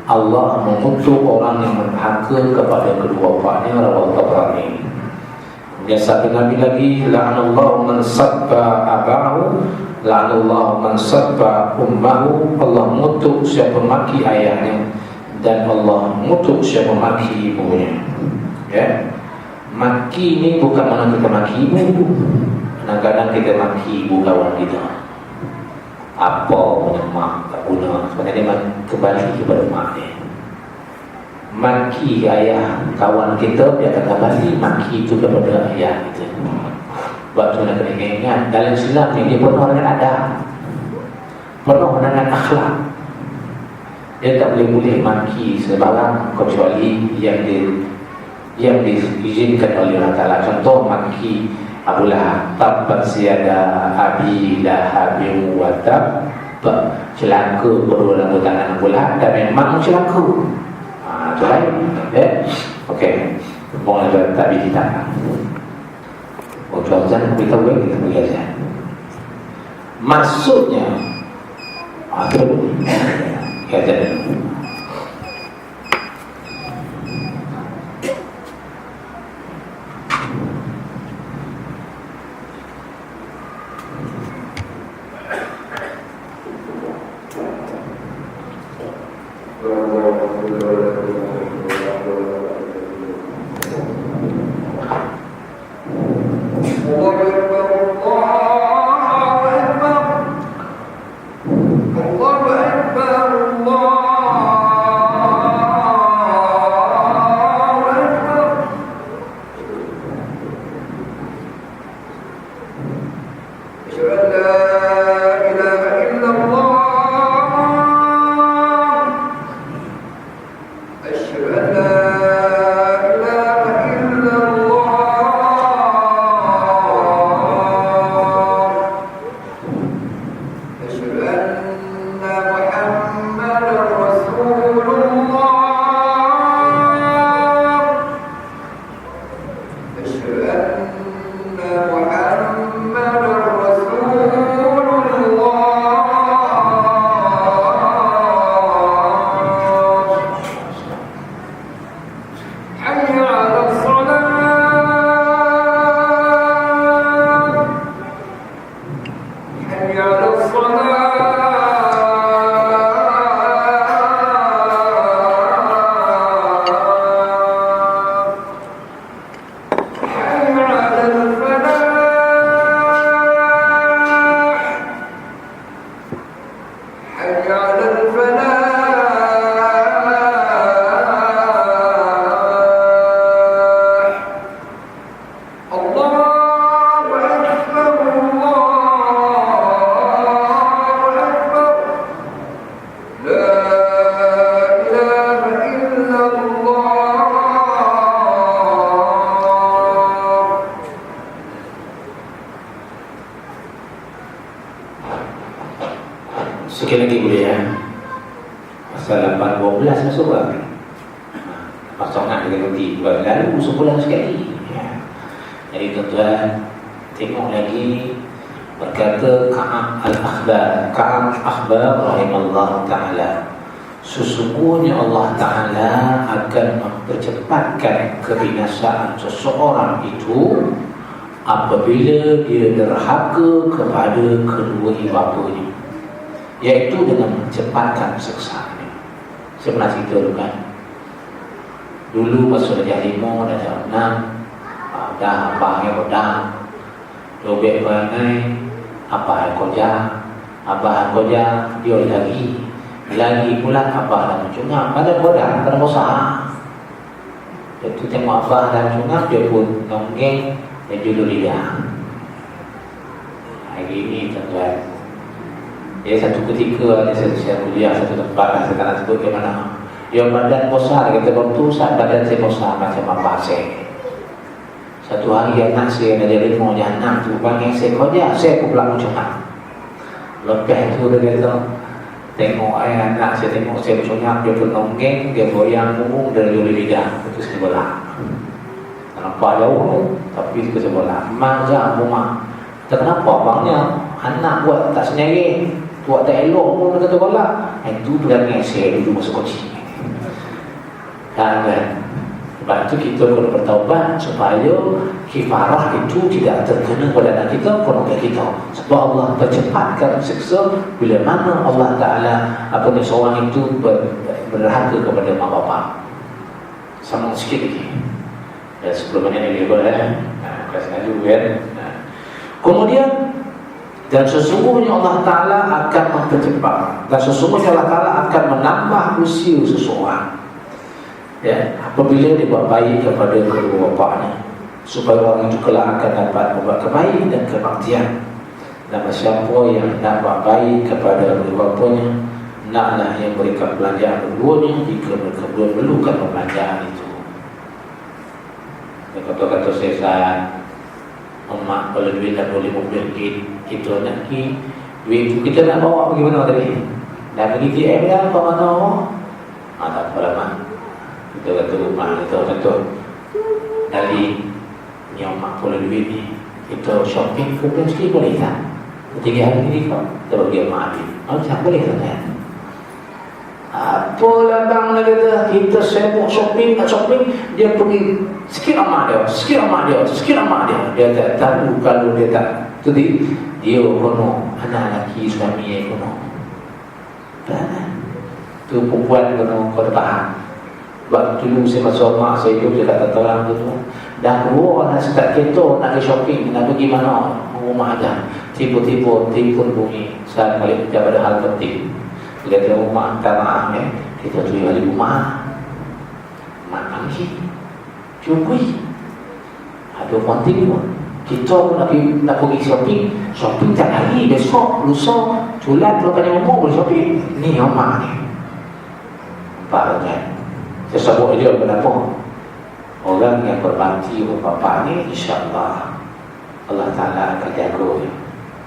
Allah mengutuk orang yang berhaka kepada kedua bapaknya, rawahu Tabrani. Kemudian sabda Nabi lagi, la'anallahu man sabba abahu, la'anallahu man sabba ummahu. Allah mengutuk siapa maki ayahnya, dan Allah mengutuk siapa maki ibunya. Ya. Maki ni bukan mana kita maki ibu. Kadang-kadang kita maki ibu kawan kita. Apa punya mak tak guna. Sebenarnya kembali kepada mak dia. Maki ayah kawan kita, dia akan kembali maki itu kepada ayah kita. Sebab tu nak kena ingat, dalam Islam ni dia penuh dengan adab, penuh dengan akhlak. Dia tak boleh maki sebarang kecuali yang diizinkan oleh Allah Ta'ala. Contoh maki Abu Lahab, tabbat siada abi lahabin wa tab, celaka kedua lembu tangan Abu Lahab, dan memang celaka. Itu lain. Okey, boleh tak kita. Tuan kita boleh kita belajar. Maksudnya itu kita Sekali lagi boleh ya. Pasal 8:12 masuk kan? Pasongan dia ganti lalu sebulan sekali ya. Jadi tuan-tuan tengok lagi berkata Ka'ab al-Akhbar rahimahullah ta'ala, sesungguhnya Allah Ta'ala akan mempercepatkan kebinasaan seseorang itu apabila dia derhaka kepada kedua ibu bapanya, iaitu dengan mencepatkan siksaannya. Saya pernah cerita dulu kan, dulu masa darjah 5, darjah 6, dah apa yang dah dobek perangai apa yang koja dia lagi pula apa dah mencungap pada bodah pada bosan. Itu tengok apa dah mencungap dia pun nonggeng dan judul lidah. Hari ini tuan-tuan, dia satu ketika ada saya kuliah satu tempat lah, saya tak nak sebut ke mana. Dia badan besar, kata waktu saat badan saya besar macam apa saya. Satu hari anak saya dari rimau jahanam tu panggil saya koja, saya pun pula mencungap. Lepas tu dia kata, tengok anak saya tengok saya mencungap, dia pun nonggeng, dia goyang punggung dari juli lidah. Itu saya bola. Nampak jauh tu, tapi itu saya bola. Manja rumah. Kenapa abangnya anak buat tak sendiri, buat tak elok pun kata bola. Itu perangai saya dulu masa kecil. Kan? Sebab itu kita perlu bertaubat supaya kifarah itu tidak terkena pada anak kita, keluarga kita. Sebab Allah percepatkan siksa bila mana Allah Ta'ala seorang itu berderhaka kepada mak bapak. Sama sikit lagi. Dan sebelum ini dia boleh kelas ngaju kan. Kemudian, dan sesungguhnya Allah Ta'ala akan mempercepat, dan sesungguhnya Allah Ta'ala akan menambah usia seseorang, ya, apabila dia buat baik kepada kedua bapaknya, supaya orang itu kelak akan dapat membuat kebaikan dan kebaktian. Dan siapa yang nak buat baik kepada kedua bapaknya, naklah yang berikan belanjaan keduanya jika mereka memerlukan pembelanjaan itu. Kata-kata saya emak kalau duit tak boleh mobil kita nak pergi, duit itu kita nak bawa pergi mana tadi? Dah pergi TM dah, apa mana? Tak apa lah mak. Kita kata rumah kita contoh dari ni mak kalau duit ni kita shopping ke bulan sekali boleh tak? 3 hari ni kau kita bagi mak habis. Tak boleh tak kan? Apalah bang lah kata, kita sibuk shopping, dia pergi sikit amat dia. Dia tak tahu kalau dia tak jadi dia kono anak lelaki suami dia kono. Tu perempuan kono kau faham. Sebab dulu saya masuk mak saya hidup dia kata orang tu dah keluar nak start kereta nak pergi shopping, nak pergi mana rumah aja, tiba-tiba telefon bunyi saat balik pada hal penting. Lihat rumah tanah kita jual di rumah mana sih cukui ada penting pun kita pun nak pergi shopping tak hari besok lusa culat kalau tanya umur boleh shopping ni rumah ni barunya saya sebut dia kenapa orang yang berbakti kepada bapa ni insyaAllah Allah Ta'ala akan jaga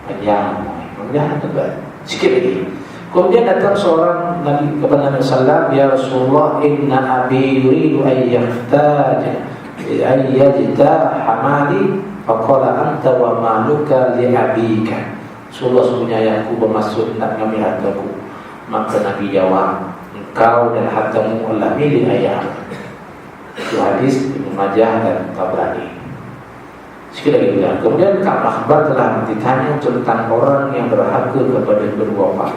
panjang mudah juga sikit lagi. Kemudian datang seorang Nabi kepada Nabi Sallam, ya Rasulullah, inna abi yuridu ayyajta hamali faqala anta wa maluka li abika. Rasulullah sebenarnya ayahku bermaksud nak mengambil hartaku. Maka Nabi jawab, engkau dan hartamu adalah milik ayah. Itu hadis Ibnu Majah dan Tabrani. Sekali lagi bilang. Kemudian Akhbar telah ditanya tentang orang yang berharga kepada kedua bapa.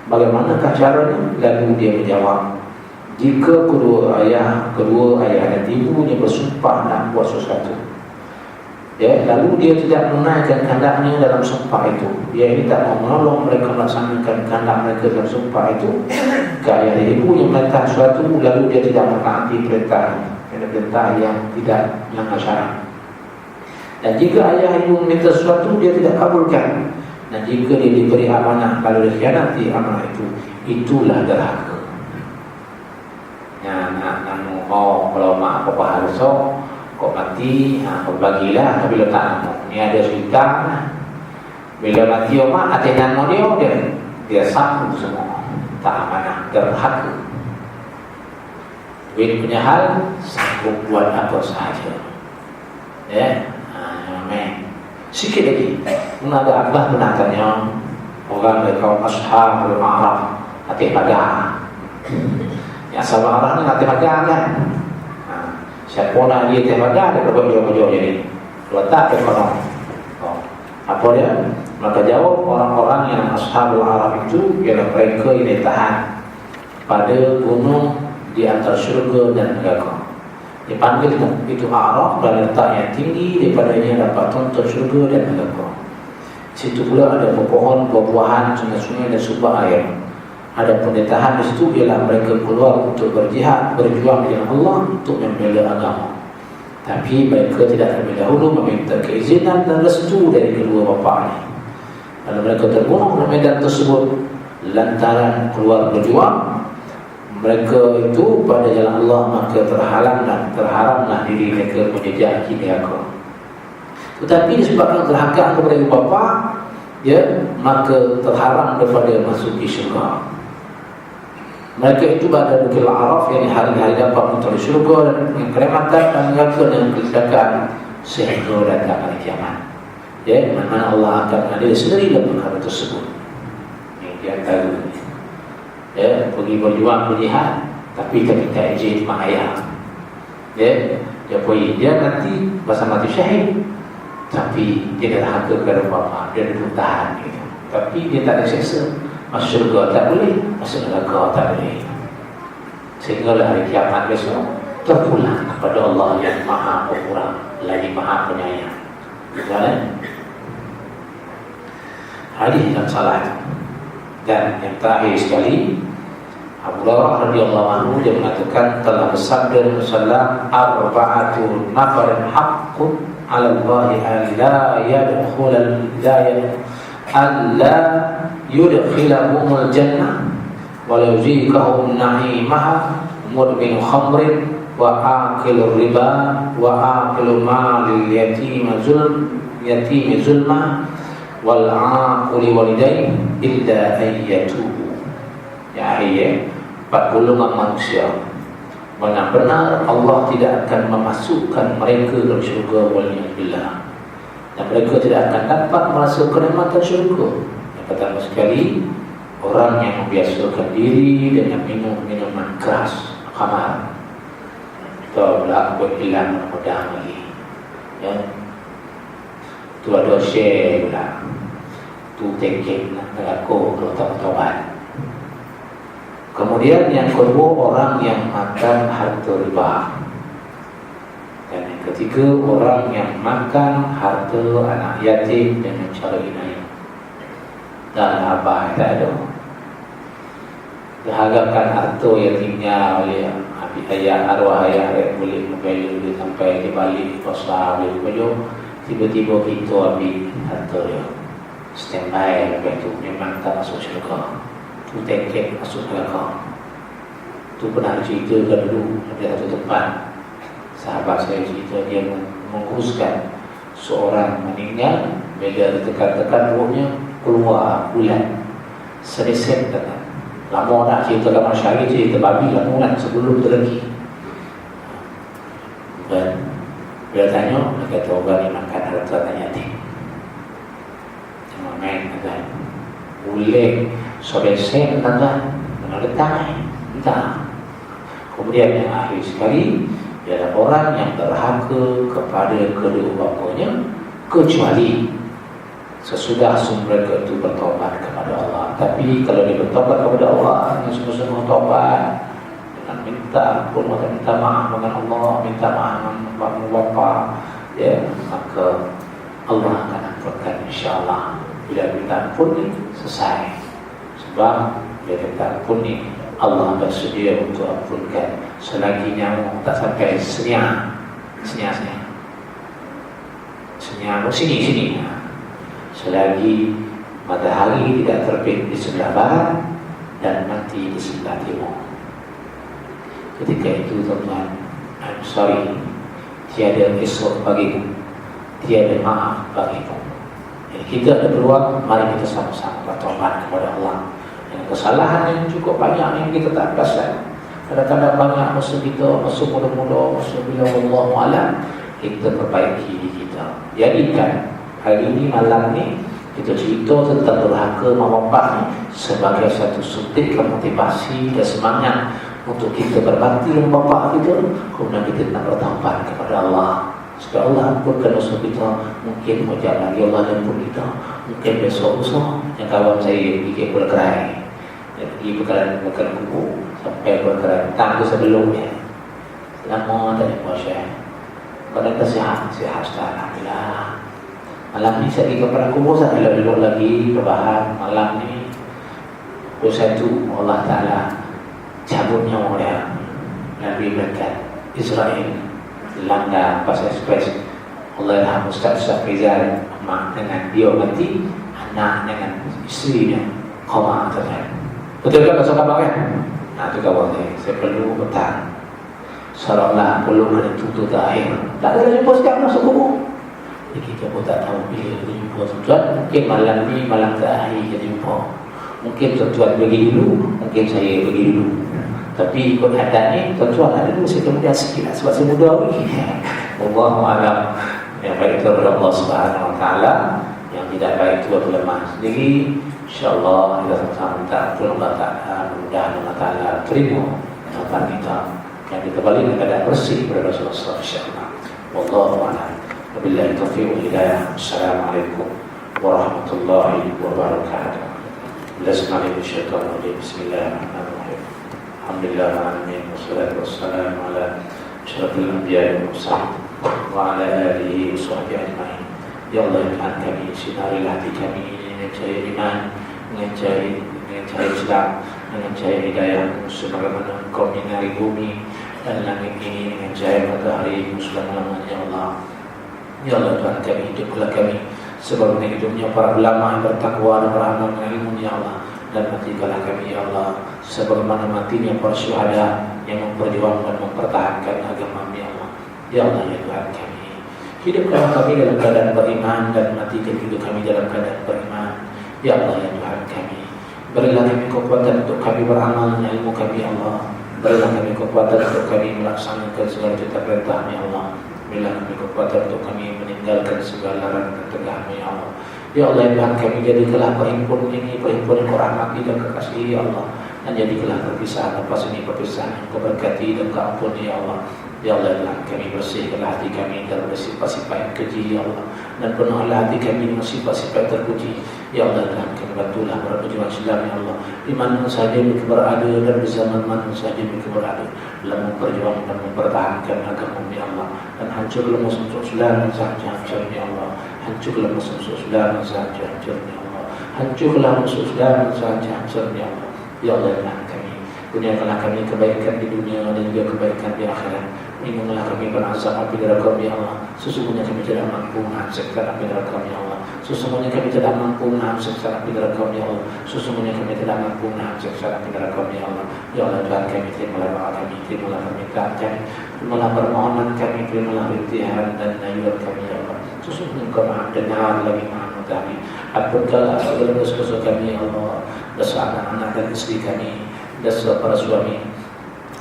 Bagaimanakah caranya? Lalu dia menjawab, jika kedua ayah dan ibunya bersumpah nak buat sesuatu, lalu dia tidak menunaikan kehendaknya dalam sumpah itu, dia ini tak mau menolong mereka melaksanakan kehendak mereka dalam sumpah itu, ke ayah dan ibu yang memerintah sesuatu, lalu dia tidak mentaati perintah yang tidak melanggar syarat. Dan jika ayah ibu meminta sesuatu, dia tidak kabulkan. Dan jika dia diberi amanah lalu dia khianati amanah itu, itulah derhaka. Kalau mak apa harus kok mati, kau bagilah, tapi letak nama. Ni ada cerita. Bila mati mak, atas nama dia sanggup semua. Tak amanah, derhaka. Duit punya hal, sanggup buat apa sahaja. Sikit lagi, ada Abah pernah tanya orang dari kaum Ashabul A'raf hati pagar. Yang Ashabul A'raf ni hati pagar kan. Siapa nak dia hati pagar, dia berjauh-jauh jadi letak ke konon. Apa dia? Maka jawab orang-orang yang Ashabul A'raf itu ialah mereka yang ditahan pada gunung di antara syurga dan neraka. Dipanggil itu A'raf dan letak yang tinggi, daripadanya dapat tonton syurga dan neraka. Situ pula ada pepohon, buah-buahan, sungai-sungai dan sumber air. Ada pendetahan di situ ialah mereka keluar untuk berjihad, berjuang dengan Allah untuk membela agama. Tapi mereka tidak terlebih dahulu meminta keizinan dan restu dari kedua bapanya. Lalu mereka terbunuh di medan tersebut lantaran keluar berjuang. Mereka itu pada jalan Allah, maka terharamlah diri mereka menjejaki neraka. Tetapi disebabkan derhaka kepada ibu bapa, maka terharam daripada masuki syurga. Mereka itu pada Bukil Araf yang hari-hari dapat mencari syurga dan kenikmatan dan neraka dengan kecelakaan sehingga datang hari kiamat. Mana Allah akan adil sendiri dalam hal tersebut. Ini dia tahu. Pergi berjuang berjihad tapi tak izin mak ayah. Dia pergi, dia nanti masa mati syahid, tapi dia derhaka kepada bapa, dia ditahan gitu. Tapi dia tak ada seksa. Masuk syurga tak boleh, masuk neraka tak boleh. Sehinggalah hari kiamat besok terpulang kepada Allah yang Maha Pemurah lagi Maha Penyayang. Betul? Hadis yang salah itu. Dan yang terakhir sekali, Abu Hurairah radhiyallahu anhu dia mengatakan telah bersabda Rasulullah, arba'atun nafarin haqqun 'ala Allah alla yudkhilahumul jannah wa la yuzikahum na'imaha mudmin khamrin wa akilur riba wa akilu malil yatim zulma wal aquli walidayhi illa ayyatubu. Ya ayat 4 golongan manusia benar-benar Allah tidak akan memasukkan mereka dalam syurga waliyadillah, dan mereka tidak akan dapat masuk kenikmatan syurga. Yang pertama sekali, orang yang membiasakan diri dengan minum minuman keras, khamar. Kita pula buat hilang pedang lagi. Tu ada share pula. Tu tengking neraka kalau tak bertaubat. Kemudian yang kedua, orang yang makan harta riba. Dan yang ketiga, orang yang makan harta anak yatim dengan cara inayah. Dan abah tak ada. Berharapkan harta yatimnya oleh ayah arwah ayah boleh sampai di balik kuasa boleh baju. Tiba-tiba kita ambil harta dia, standby lepas tu memang tak masuk syurga, tu tiket masuk neraka. Tu pernah cerita dulu ada satu tempat, sahabat saya cerita dia menguruskan seorang meninggal, bila ditekan-tekan rohnya keluar bulan sedesen tekan. Lama nak cerita kat masyarakat, cerita babi lah kan sebelum tu lagi. Dan bila tanya, dia kata orang ni makan harta dan yatim. Jangan main kan. Boleh sedesen tekan, kena letak entah. Kemudian yang akhir sekali, dia ada orang yang derhaka kepada kedua bapanya kecuali sesudah mereka itu bertobat kepada Allah. Tapi kalau dia bertobat kepada Allah, yang sungguh-sungguh tobat dengan minta ampun atau minta maaf dengan Allah, minta maaf dengan bapa, ya, maka Allah akan ampunkan insya-Allah. Bila minta ampun ni selesai. Sebab bila minta ampun ni Allah bersedia untuk ampunkan selagi nyamuk tak sampai senyap sini. Selagi matahari tidak terbit di sebelah barat dan mati di sebelah timur. Ketika itu tuan-tuan, I'm sorry, tiada esok bagiku, tiada maaf bagiku. Jadi kita ada peluang, mari kita sama-sama bertobat kepada Allah. Yang kesalahan yang cukup banyak yang kita tak perasan. Kadang-kadang banyak masa kita, masa muda-muda, masa bila Allah alam, kita perbaiki diri kita. Jadikan hari ini, malam ni, kita cerita tentang derhaka mak bapak ni sebagai satu suntikan motivasi dan semangat untuk kita berbakti dengan bapak kita. Kemudian kita nak bertaubat kepada Allah supaya Allah ampunkan dosa kita. Mungkin macam lagi Allah ampun kita. Mungkin besok lusa yang kawan saya pergi berkerai, pergi berkerai kubur sampai berkerai tangguh sebelumnya. Lama tak jumpa Syekh. Pada sihat alhamdulillah. Malam ni saya pergi ke padang kubur, saya duduk lagi berbahan. Malam ni satu Allah Ta'ala cabut nyawa dia, Nabi berkat Israel langgar pas ekspres. Allah Rahmat Ustaz Rizal, mak dengan dia mati, anak dengan isterinya koma terhad. Betul kan bahasa kabar kan? Nah itu kawan saya perlu petang seolah-olah perlu kena tutup akhir. Tak ada jumpa sekarang masuk kubur. Jadi kita pun tak tahu bila kita jumpa tuan-tuan. Mungkin malam ni malam terakhir kita jumpa. Mungkin tuan-tuan pergi dulu, mungkin saya pergi dulu. Tapi ikut adat ni, tuan-tuan ada dulu, saya kemudian sikit lah sebab saya muda lagi. Wallahualam. Yang baik itu adalah Allah Subhanahu Wa Taala, yang tidak baik itu adalah lemah sendiri. InsyaAllah kita sama-sama minta ampun Allah Ta'ala, mudah-mudahan Allah Ta'ala terima taubat kita yang kita balik keadaan bersih kepada Rasulullah InsyaAllah. Wallahualam. Wabillahi taufiq wal hidayah. Assalamualaikum warahmatullahi wabarakatuh. Bismillahirrahmanirrahim. Alhamdulillahirrahmanirrahim. Wassalatu wassalamu ala asyrafil anbiya'i wal mursalin wa ala alihi wa sahbihi ajma'in. Ya Allah, Tuhan kami, sinari hati kami dengan cahaya iman, dengan cahaya Islam, dengan cahaya hidayah sebagaimana Engkau menyinari bumi dan langit ini dengan cahaya matahari selama-lamanya. Ya Allah, ya Allah Tuhan kami, hiduplah kami sebagaimana hidupnya para ulama yang bertakwa dan beramal dengan ilmu. Ya Allah, dan matikanlah kami ya Allah sebagaimana matinya para syuhada yang memperjuangkan dan mempertahankan agama ya Allah. Ya Allah ya Tuhan kami, hidupkan kami dalam keadaan beriman dan matikan juga kami dalam keadaan beriman. Ya Allah ya Tuhan kami, berilah kami kekuatan untuk kami beramal dengan ilmu kami ya Allah. Berilah kami kekuatan untuk kami melaksanakan segala perintah ya Allah. Berilah kami kekuatan untuk kami meninggalkan segala larangan dan tegakmu ya Allah. Ya Allah ya Tuhan kami, jadikanlah perhimpunan ini perhimpunan yang Kau rahmati dan kekasihi ya Allah, dan jadikanlah perpisahan lepas ini perpisahan yang Kau berkati dan Kau ampuni ya Allah. Ya Allah ya Tuhan kami, bersihkanlah hati kami dari sifat-sifat yang keji ya Allah, dan penuhlah hati kami dengan sifat-sifat yang terpuji. Ya Allah ya Tuhan kami, bantulah para pejuang Islam ya Allah, di mana sahaja mereka berada dan di zaman mana sahaja mereka berada dalam memperjuangkan dan mempertahankan agama ya Allah. Dan hancurlah musuh-musuh Islam yang hancur ya Allah. Hancurlah musuh-musuh Islam yang hancur ya Allah. Hancurlah musuh Islam yang hancur ya Allah. Ya Allah ya Tuhan kami, Kurniakanlah kami kebaikan di dunia dan juga kebaikan di akhirat. Lindungilah kami berazam api neraka ya Allah. Sesungguhnya kami tidak mampu menahan siksa api neraka ya Allah. Sesungguhnya kami tidak mampu menahan siksa api neraka ya Allah. Sesungguhnya kami tidak mampu menahan siksa api neraka ya Allah. Ya Allah Tuhan kami, terimalah doa kami, terimalah permintaan kami, terimalah permohonan kami, terimalah rintihan dan nayuan kami ya Allah. Sesungguhnya Engkau Maha Dengar lagi Maha Mengetahui. Ampunkanlah segala dosa-dosa kami ya Allah, dosa anak-anak dan istri kami, dosa para suami,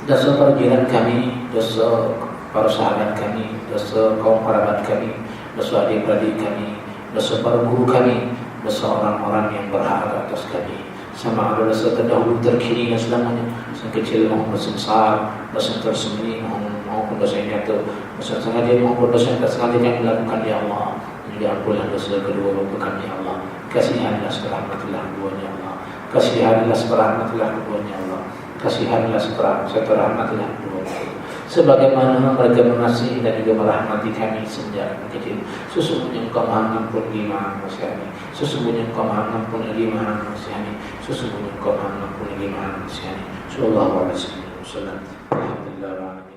dosa para jiran kami, dosa para sahabat kami, dosa kaum kerabat kami, dosa adik-beradik kami, dosa para guru kami, dosa orang-orang yang berhak atas kami. Sama ada dosa terdahulu, terkini dan selamanya, dosa kecil maupun dosa besar, dosa tersembunyi maupun dosa yang nyata, dosa sengaja maupun dosa yang tak sengaja kami lakukan ya Allah. Juga ampunlah dosa kedua bapa kami ya Allah. Kasihanilah seberahmatilah keduanya ya Allah. Kasihanilah seberahmatilah keduanya ya Allah. Kasihanilah seberahmatilah keduanya. Sebagaimana mereka mengasihi dan juga merahmati kami sejak kecil. Sesungguhnya Engkau Maha Pengampun lagi Maha Mengasihani. Sesungguhnya Engkau Maha Pengampun lagi Maha Mengasihani. Sesungguhnya Engkau Maha Pengampun lagi Maha Mengasihani. Sallallahu alaihi wasallam. Alhamdulillah.